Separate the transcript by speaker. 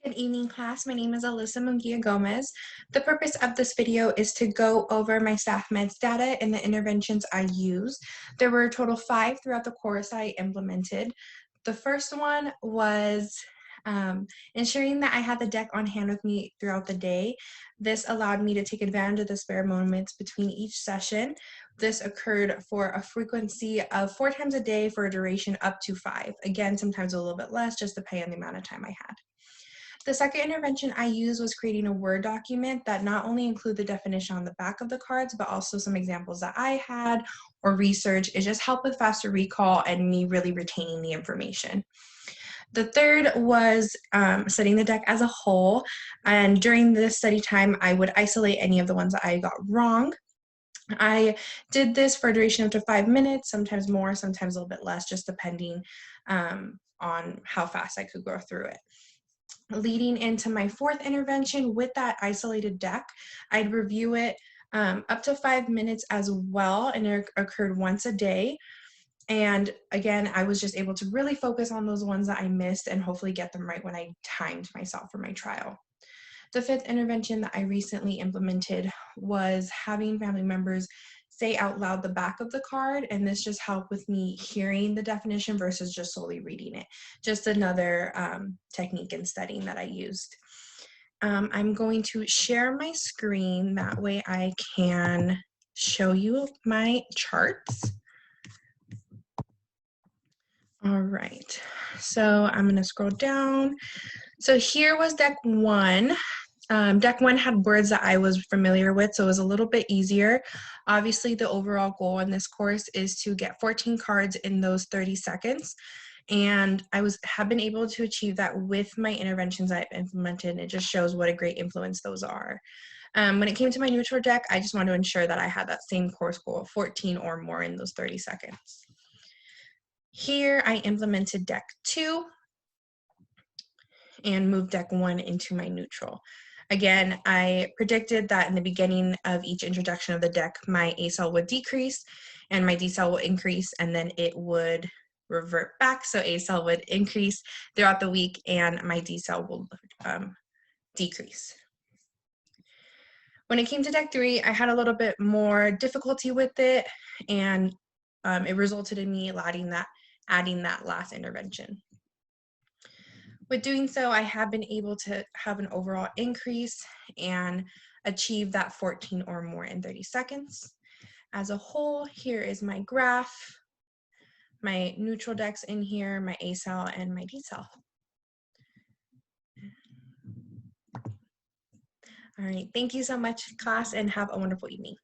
Speaker 1: Good evening, class. My name is Alyssa Munguia Gomez. The purpose of this video is to go over my staff meds data and the interventions I used. There were a total of 5 throughout the course I implemented. The first one was ensuring that I had the deck on hand with me throughout the day. This allowed me to take advantage of the spare moments between each session. This occurred for a frequency of 4 times a day for a duration up to 5. Again, sometimes a little bit less, just depending on the amount of time I had. The second intervention I used was creating a Word document that not only include the definition on the back of the cards, but also some examples that I had or research. It just helped with faster recall and me really retaining the information. The third was studying the deck as a whole. And during this study time, I would isolate any of the ones that I got wrong. I did this for a duration of up to 5 minutes, sometimes more, sometimes a little bit less, just depending on how fast I could go through it. Leading into my fourth intervention with that isolated deck, I'd review it up to 5 minutes as well, and it occurred once a day. And again, I was just able to really focus on those ones that I missed and hopefully get them right when I timed myself for my trial. The fifth intervention that I recently implemented was having family members say out loud the back of the card, and this just helped with me hearing the definition versus just solely reading it. Just another technique in studying that I used. I'm going to share my screen, that way I can show you my charts. All right, so I'm gonna scroll down. So here was deck 1. Deck 1 had words that I was familiar with, so it was a little bit easier. Obviously, the overall goal in this course is to get 14 cards in those 30 seconds. And I have been able to achieve that with my interventions I've implemented, and it just shows what a great influence those are. When it came to my neutral deck, I just wanted to ensure that I had that same course goal of 14 or more in those 30 seconds. Here, I implemented deck 2 and moved deck 1 into my neutral. Again, I predicted that in the beginning of each introduction of the deck, my A cell would decrease and my D cell will increase, and then it would revert back. So A cell would increase throughout the week and my D cell will decrease. When it came to deck 3, I had a little bit more difficulty with it, and it resulted in me adding that last intervention. With doing so, I have been able to have an overall increase and achieve that 14 or more in 30 seconds. As a whole, here is my graph, my neutral decks in here, my A cell and my D cell. All right, thank you so much, class, and have a wonderful evening.